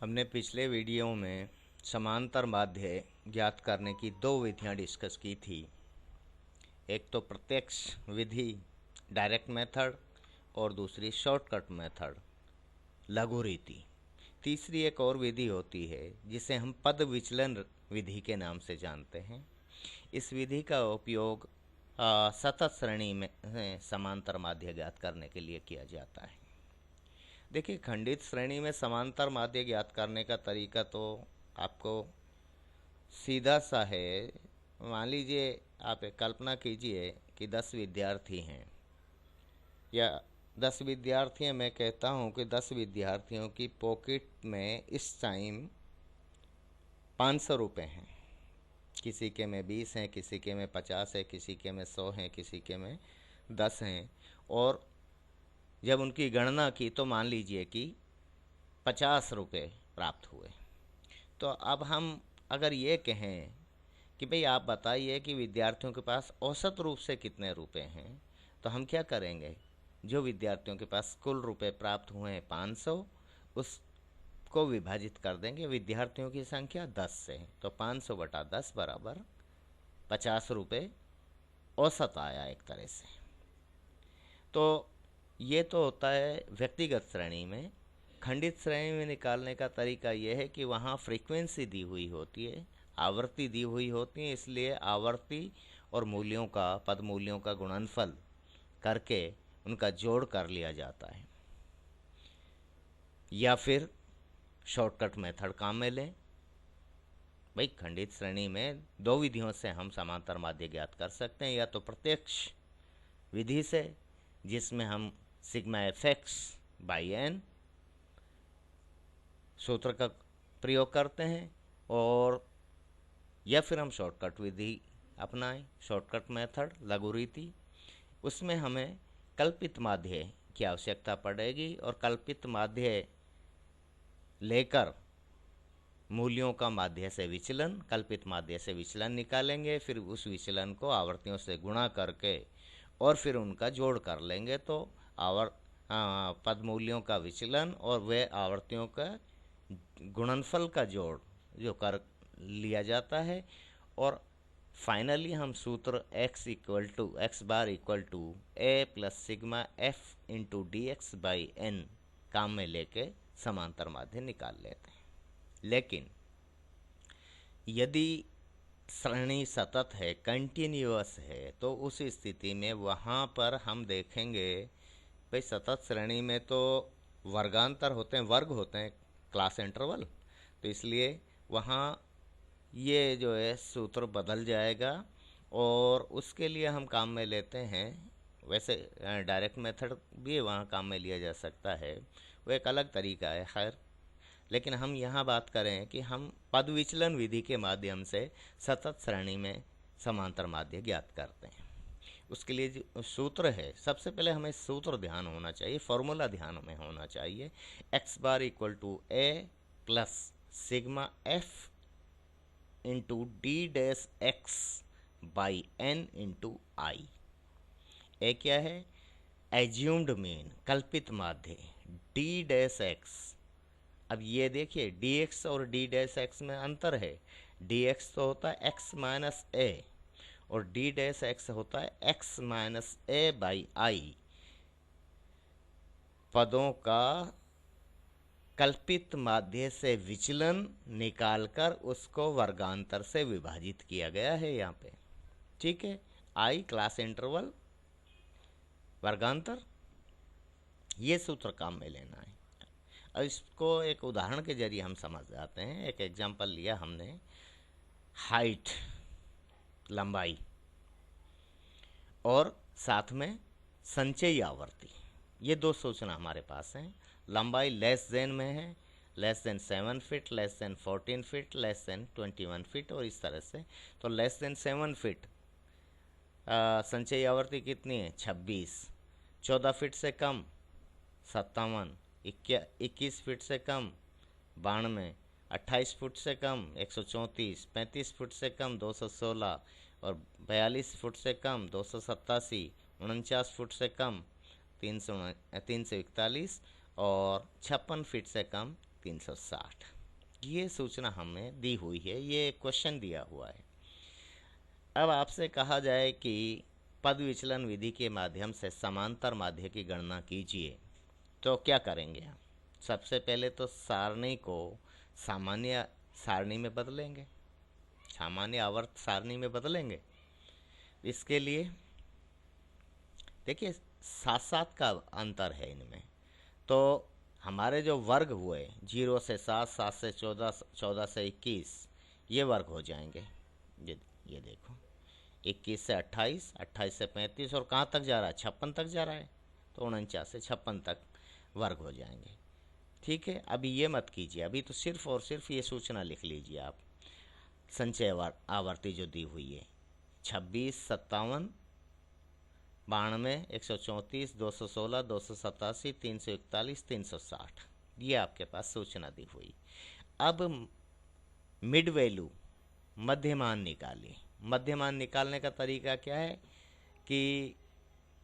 हमने पिछले वीडियो में समांतर माध्य ज्ञात करने की दो विधियां डिस्कस की थी। एक तो प्रत्यक्ष विधि डायरेक्ट मेथड और दूसरी शॉर्टकट मेथड लघु रीति। तीसरी एक और विधि होती है जिसे हम पद विचलन विधि के नाम से जानते हैं। इस विधि का उपयोग सतत श्रेणी में समांतर माध्य ज्ञात करने के लिए किया जाता है। देखिए, खंडित श्रेणी में समांतर माध्य ज्ञात करने का तरीका तो आपको सीधा सा है। मान लीजिए, आप एक कल्पना कीजिए कि 10 विद्यार्थी हैं या 10 विद्यार्थी हैं। मैं कहता हूं कि 10 विद्यार्थियों की पॉकेट में इस टाइम 500 रुपये हैं। किसी के में 20 हैं, किसी के में 50 है, किसी के में 100 हैं, किसी के में 10 हैं। और जब उनकी गणना की तो मान लीजिए कि 50 रुपये प्राप्त हुए। तो अब हम अगर ये कहें कि भाई आप बताइए कि विद्यार्थियों के पास औसत रूप से कितने रुपए हैं, तो हम क्या करेंगे? जो विद्यार्थियों के पास कुल रुपए प्राप्त हुए हैं 500, उसको विभाजित कर देंगे विद्यार्थियों की संख्या 10 से। तो 500 बटा 10 बराबर 50 रुपये औसत आया एक तरह से। तो ये तो होता है व्यक्तिगत श्रेणी में। खंडित श्रेणी में निकालने का तरीका यह है कि वहाँ फ्रीक्वेंसी दी हुई होती है, आवृत्ति दी हुई होती है, इसलिए आवर्ती और मूल्यों का पद मूल्यों का गुणनफल करके उनका जोड़ कर लिया जाता है। या फिर शॉर्टकट मेथड काम में लें। भाई, खंडित श्रेणी में दो विधियों से हम समांतर माध्य ज्ञात कर सकते हैं। या तो प्रत्यक्ष विधि से, जिसमें हम sigma F X by N सूत्र का प्रयोग करते हैं, और या फिर हम शॉर्टकट विधि अपनाएं, शॉर्टकट मेथड लघु रीति। उसमें हमें कल्पित माध्य की आवश्यकता पड़ेगी और कल्पित माध्य लेकर मूल्यों का माध्य से विचलन, कल्पित माध्य से विचलन निकालेंगे। फिर उस विचलन को आवर्तियों से गुणा करके और फिर उनका जोड़ कर लेंगे। तो पद मूल्यों का विचलन और वे आवर्तियों का गुणनफल का जोड़ जो कर लिया जाता है। और फाइनली हम सूत्र x bar equal to a plus sigma f into D X by N काम में लेके समांतर माध्य निकाल लेते हैं। लेकिन यदि श्रेणी सतत है, कंटिन्यूअस है, तो उस स्थिति में वहाँ पर हम देखेंगे भाई सतत श्रेणी में तो वर्गांतर होते हैं, वर्ग होते हैं, क्लास इंटरवल। तो इसलिए वहाँ ये जो है सूत्र बदल जाएगा और उसके लिए हम काम में लेते हैं, वैसे डायरेक्ट मेथड भी वहाँ काम में लिया जा सकता है, वो एक अलग तरीका है। खैर, लेकिन हम यहाँ बात करें कि हम पद विचलन विधि के माध्यम से सतत श्रेणी में समांतर माध्य ज्ञात करते हैं। उसके लिए जो सूत्र है, सबसे पहले हमें सूत्र ध्यान होना चाहिए, फॉर्मूला ध्यान में होना चाहिए। x bar equal to a plus sigma f into D dash X by N into I. A क्या है? एज्यूम्ड मीन, कल्पित माध्य डी डैश एक्स। अब ये देखिए, dx और d डैश एक्स में अंतर है। dx तो होता है x माइनस ए और d डैश एक्स होता है x minus A by I. पदों का कल्पित माध्य से विचलन निकालकर उसको वर्गांतर से विभाजित किया गया है यहाँ पे। ठीक है, आई क्लास इंटरवल, वर्गांतर, ये सूत्र काम में लेना है। अब इसको एक उदाहरण के जरिए हम समझ जाते हैं। एक एग्जांपल लिया हमने, हाइट लंबाई और साथ में संचयी आवर्ती, ये दो सूचना हमारे पास हैं। लंबाई लेस देन में है, less than 7 feet, less than 14 feet, less than 21 feet और इस तरह से। तो लेस देन 7 फीट संचयी आवर्ती कितनी है? 26। 14 फीट से कम 57, 21 फीट से कम 92, 28 फुट से कम 134, 35 फुट से कम 216 और 42 फुट से कम 287, 49 फुट से कम 341 और 56 फीट से कम 360। ये सूचना हमें दी हुई है, ये क्वेश्चन दिया हुआ है। अब आपसे कहा जाए कि पद विचलन विधि के माध्यम से समांतर माध्य की गणना कीजिए, तो क्या करेंगे हम? सबसे पहले तो सारणी को सामान्य सारणी में बदलेंगे, सामान्य आवर्त सारणी में बदलेंगे। इसके लिए देखिए 7-7 का अंतर है इनमें, तो हमारे जो वर्ग हुए 0 से 7, 7 से 14, 14 से 21, ये वर्ग हो जाएंगे। ये देखो 21 से 28, 28 से 35, और कहाँ तक जा रहा है? 56 तक जा रहा है, तो 49 से 56 तक वर्ग हो जाएंगे। ठीक है, अभी ये मत कीजिए, अभी तो सिर्फ और सिर्फ ये सूचना लिख लीजिए आप। संचय आवर्ती जो दी हुई है 26, 57, 92, 134, 216, 287, 341, 360, ये आपके पास सूचना दी हुई। अब मिड वैल्यू मध्यमान निकालिए। मध्यमान निकालने का तरीका क्या है कि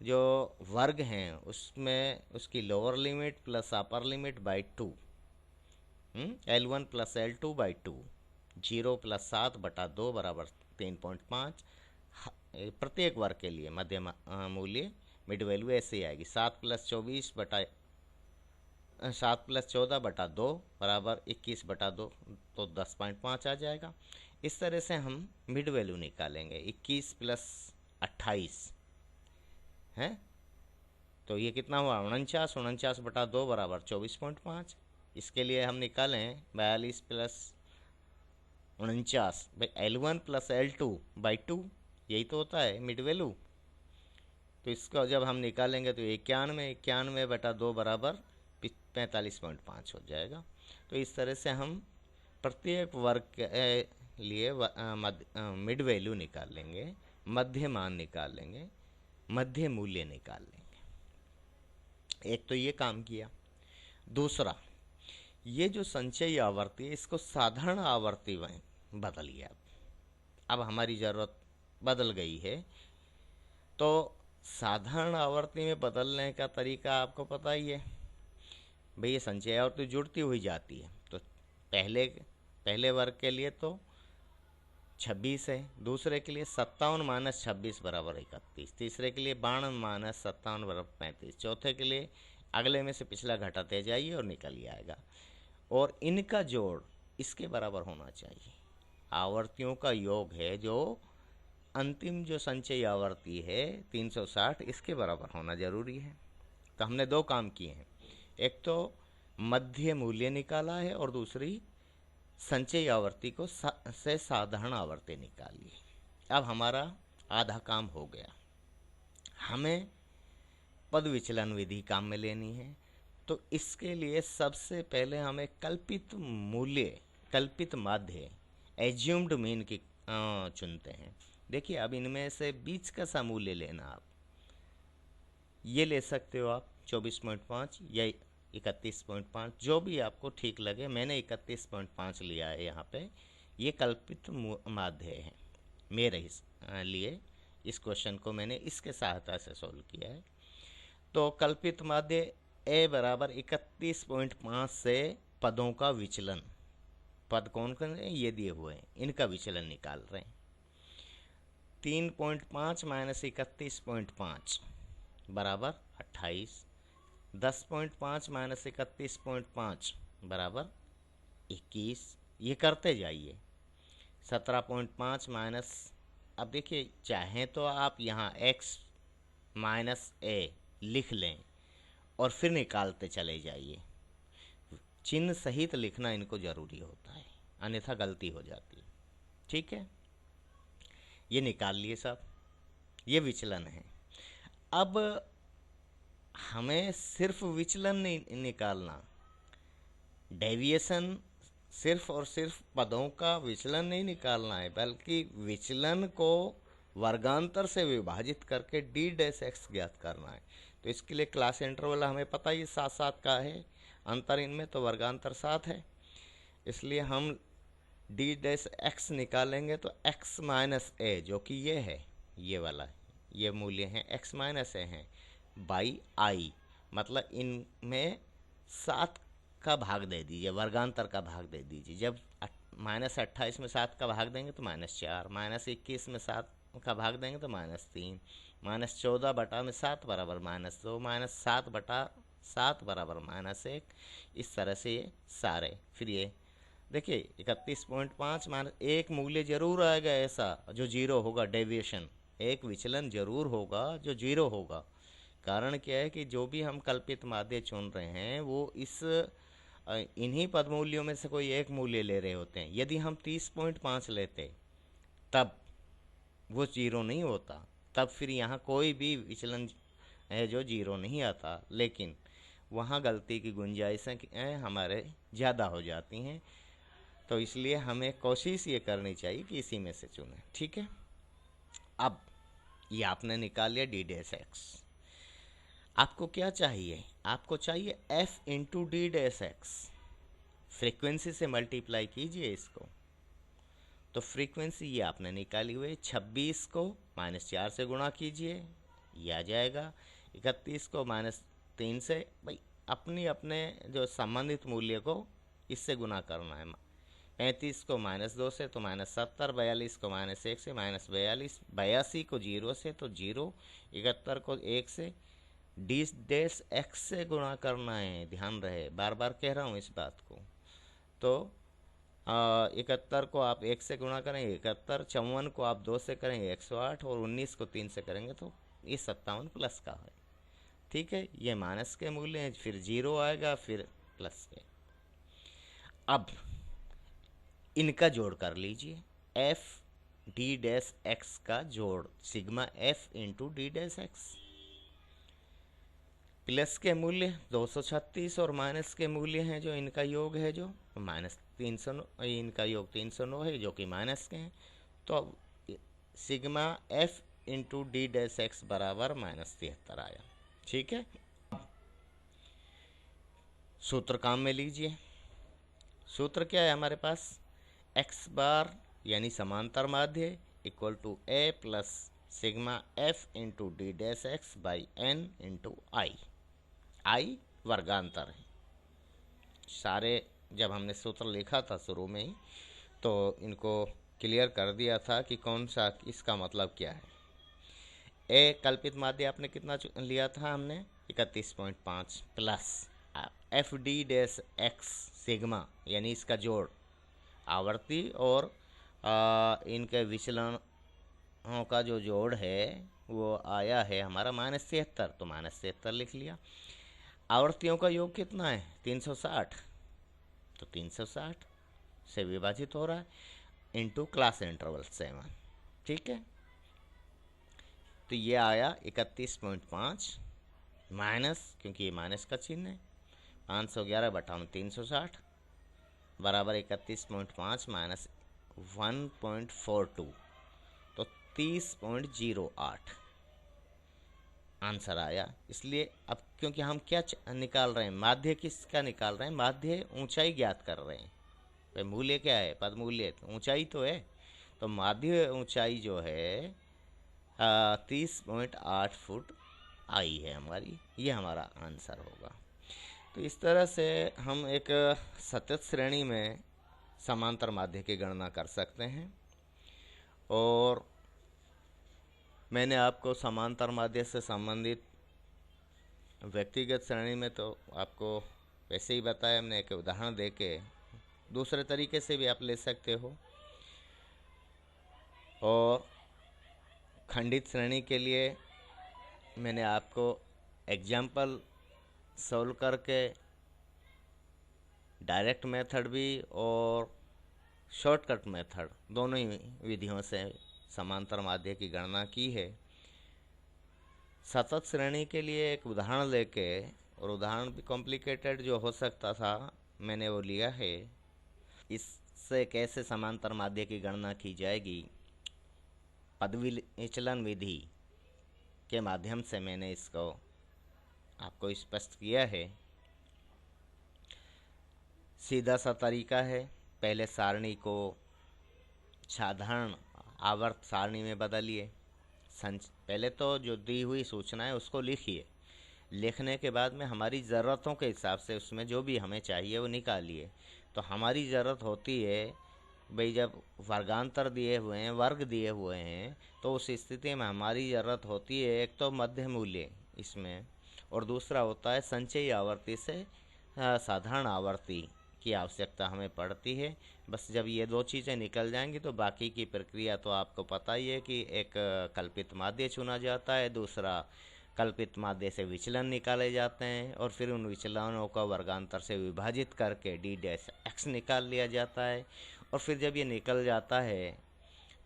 जो वर्ग हैं उसमें उसकी lower limit plus upper limit by 2, L1 plus L2 by 2, 0 plus 7 बटा 2 बराबर 3.5। प्रत्येक वर्ग के लिए मध्य मूल्य मिड वैल्यू ऐसे ही आएगी। 7 प्लस 14 बटा 2 बराबर 21 बटा 2, तो 10.5 आ जाएगा। इस तरह से हम मिड वैल्यू निकालेंगे। 21 प्लस 28 है, तो ये कितना हुआ? 49, 49 बटा 2 बराबर 24.5। इसके लिए हम निकालें 42 plus 49 L1 plus L2 by 2, यही तो होता है मिड वैल्यू। तो इसको जब हम निकालेंगे तो 91 बटा 2 बराबर 45.5 हो जाएगा। तो इस तरह से हम प्रत्येक वर्ग के लिए मिड वैल्यू निकाल लेंगे, मध्य मान निकाल लेंगे, मध्य मूल्य निकाल लेंगे। एक तो ये काम किया। दूसरा, ये जो संचयी आवर्ती है इसको साधारण आवर्ती में बदलिए। अब हमारी ज़रूरत बदल गई है, तो साधारण आवर्ती में बदलने का तरीका आपको पता ही है भाई। ये संचय आवर्ती जुड़ती हुई जाती है, तो पहले वर्ग के लिए तो 26 है, दूसरे के लिए 57 माइनस 26 बराबर 31, तीसरे के लिए 52 माइनस 57 बराबर 35, चौथे के लिए अगले में से पिछला घटाते जाइए और निकल ही आएगा। और इनका जोड़ इसके बराबर होना चाहिए। आवर्तियों का योग है जो अंतिम जो संचयी आवर्ती है 360, इसके बराबर होना जरूरी है। तो हमने दो काम किए हैं, एक तो मध्य मूल्य निकाला है और दूसरी संचयी आवर्ती को से साधारण आवर्ती निकाली। अब हमारा आधा काम हो गया। हमें पद विचलन विधि काम में लेनी है, तो इसके लिए सबसे पहले हमें कल्पित मूल्य, कल्पित माध्य, एज्यूम्ड मीन की चुनते हैं। देखिए अब इनमें से बीच का सा मूल्य लेना, आप ये ले सकते हो आप 24.5 या 31.5, जो भी आपको ठीक लगे। मैंने 31.5 लिया है यहाँ पे। ये कल्पित माध्य है मेरे लिए। इस क्वेश्चन को मैंने इसके सहायता से सोल्व किया है। तो कल्पित माध्य ए बराबर 31.5 से पदों का विचलन, पद कौन कौन है ये दिए हुए हैं, इनका विचलन निकाल रहे हैं। 3.5 माइनस 31.5 बराबर 28, 10.5 माइनस 31.5 बराबर 21, ये करते जाइए। 17.5 माइनस, अब देखिए चाहें तो आप यहाँ x माइनस a लिख लें और फिर निकालते चले जाइए। चिन्ह सहित लिखना इनको जरूरी होता है, अन्यथा गलती हो जाती है। ठीक है, ये निकाल लिए सब, ये विचलन है। अब हमें सिर्फ विचलन नहीं निकालना, डेविएशन सिर्फ और सिर्फ पदों का विचलन नहीं निकालना है, बल्कि विचलन को वर्गांतर से विभाजित करके d-x ज्ञात करना है। तो इसके लिए क्लास इंटरवल हमें पता ही 7-7 का है, अंतर इनमें तो वर्गांतर 7 है। इसलिए हम d-x निकालेंगे तो x माइनस a, जो कि ये है, ये वाला, ये मूल्य है x माइनस a है, बाई i, मतलब इनमें 7 का भाग दे दीजिए, वर्गांतर का भाग दे दीजिए। जब -28 में 7 का भाग देंगे तो -4, -21 में 7 का भाग देंगे तो -3, -14 बटा में 7 बराबर -2, -7 बटा 7 बराबर -1। इस तरह से ये सारे, फिर ये देखिए 31.5 माइनस एक मूल्य जरूर आएगा ऐसा जो जीरो होगा, डेविएशन, एक विचलन जरूर होगा जो जीरो होगा। कारण क्या है कि जो भी हम कल्पित माध्य चुन रहे हैं वो इस इन्हीं पद मूल्यों में से कोई एक मूल्य ले रहे होते हैं। यदि हम 30.5 लेते तब वो जीरो नहीं होता, तब फिर यहाँ कोई भी विचलन है जो जीरो नहीं आता, लेकिन वहाँ गलती की गुंजाइशें हमारे ज़्यादा हो जाती हैं। तो इसलिए हमें कोशिश ये करनी चाहिए कि इसी में से चुनें, ठीक है। अब ये आपने निकाल लिया डी डैश एक्स। आपको क्या चाहिए? आपको चाहिए f into D dash x. Frequency से मल्टीप्लाई कीजिए इसको, तो फ्रीक्वेंसी ये आपने निकाली हुई 26 को -4 से गुणा कीजिए, ये आ जाएगा। 31 को -3 से, भाई अपने जो संबंधित मूल्य को इससे गुना करना है। 35 को -2 से तो -70, 42 को -1 से -42, 82 को 0 से तो 0, 71 को 1 से, डी डैश एक्स से गुणा करना है, ध्यान रहे, बार बार कह रहा हूँ इस बात को। तो 71 को आप 1 से गुणा करेंगे 71, 54 को आप 2 से करेंगे 108, और 19 को 3 से करेंगे तो ये 57 प्लस का है, ठीक है। ये माइनस के मूल्य हैं, फिर 0 आएगा, फिर प्लस के। अब इनका जोड़ कर लीजिए, एफ डी डैश एक्स का जोड़, sigma F into D dash x. Plus के मूल्य 236 और माइनस के मूल्य हैं जो इनका योग है, जो -309, इनका योग 309 है जो कि माइनस के हैं। तो अब sigma F into D dash x बराबर -73 आया, ठीक है। सूत्र काम में लीजिए। सूत्र क्या है हमारे पास? एक्स बार यानी समांतर माध्य equal to A plus sigma F into D dash X by N into I. I वर्गांतर है। सारे जब हमने सूत्र लिखा था शुरू में ही तो इनको क्लियर कर दिया था कि कौन सा, इसका मतलब क्या है। ए कल्पित माध्य आपने कितना लिया था? हमने 31.5 plus F D dash x sigma यानी इसका जोड़, आवर्ती और इनके विचलनों का जो जोड़ है वो आया है हमारा -73, तो -73 लिख लिया। आवर्तियों का योग कितना है? 360, तो 360 से विभाजित हो रहा है इंटू क्लास इंटरवल 7, ठीक है। तो ये आया 31.5 माइनस, क्योंकि ये माइनस का चिन्ह है, 511 बटा 360 बराबर 31.5 माइनस 1.42, तो 30.08 आंसर आया। इसलिए अब क्योंकि हम क्या निकाल रहे हैं, माध्य किसका निकाल रहे हैं? माध्य ऊंचाई ज्ञात कर रहे हैं। भाई मूल्य क्या है? पद मूल्य, ऊंचाई तो है, तो माध्य ऊंचाई जो है 30.8 फुट आई है हमारी, ये हमारा आंसर होगा। तो इस तरह से हम एक सतत श्रेणी में समांतर माध्य की गणना कर सकते हैं। और मैंने आपको समांतर माध्य से संबंधित व्यक्तिगत श्रेणी में तो आपको वैसे ही बताया हमने, एक उदाहरण देके दूसरे तरीके से भी आप ले सकते हो। और खंडित श्रेणी के लिए मैंने आपको एग्जाम्पल सॉल्व करके डायरेक्ट मेथड भी और शॉर्टकट मेथड दोनों ही विधियों से समांतर माध्य की गणना की है। सतत श्रेणी के लिए एक उदाहरण लेके, और उदाहरण भी कॉम्प्लिकेटेड जो हो सकता था मैंने वो लिया है। इससे कैसे समांतर माध्य की गणना की जाएगी, पद विचलन विधि के माध्यम से मैंने इसको आपको स्पष्ट किया है। सीधा सा तरीका है, पहले सारणी को साधारण आवर्त सारणी में बदलिए। पहले तो जो दी हुई सूचना है उसको लिखिए, लिखने के बाद में हमारी ज़रूरतों के हिसाब से उसमें जो भी हमें चाहिए वो निकालिए। तो हमारी ज़रूरत होती है भाई, जब वर्गांतर दिए हुए हैं, वर्ग दिए हुए हैं, तो उस स्थिति में हमारी ज़रूरत होती है एक तो मध्य मूल्य इसमें, और दूसरा होता है संचयी आवर्ती से साधारण आवर्ती की आवश्यकता हमें पड़ती है। बस जब ये दो चीज़ें निकल जाएंगी तो बाकी की प्रक्रिया तो आपको पता ही है कि एक कल्पित माध्य चुना जाता है, दूसरा कल्पित माध्य से विचलन निकाले जाते हैं और फिर उन विचलनों का वर्गांतर से विभाजित करके डी डैश एक्स निकाल लिया जाता है। और फिर जब ये निकल जाता है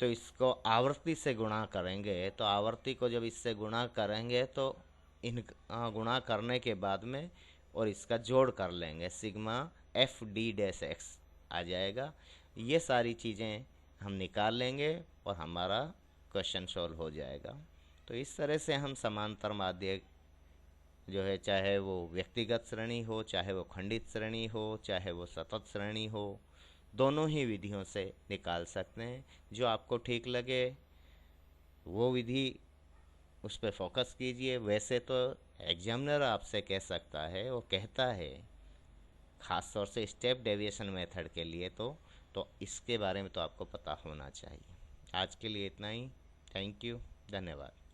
तो इसको आवृत्ति से गुणा करेंगे, तो आवर्ती को जब इससे गुणा करेंगे तो इन गुणा करने के बाद में और इसका जोड़ कर लेंगे, sigma F D dash X आ जाएगा। ये सारी चीज़ें हम निकाल लेंगे और हमारा क्वेश्चन सॉल्व हो जाएगा। तो इस तरह से हम समांतर माध्य जो है, चाहे वो व्यक्तिगत श्रेणी हो, चाहे वो खंडित श्रेणी हो, चाहे वो सतत श्रेणी हो, दोनों ही विधियों से निकाल सकते हैं। जो आपको ठीक लगे वो विधि उस पर फोकस कीजिए। वैसे तो एग्जामिनर आपसे कह सकता है, वो कहता है ख़ास तौर से स्टेप डेविएशन मेथड के लिए तो इसके बारे में तो आपको पता होना चाहिए। आज के लिए इतना ही। थैंक यू, धन्यवाद।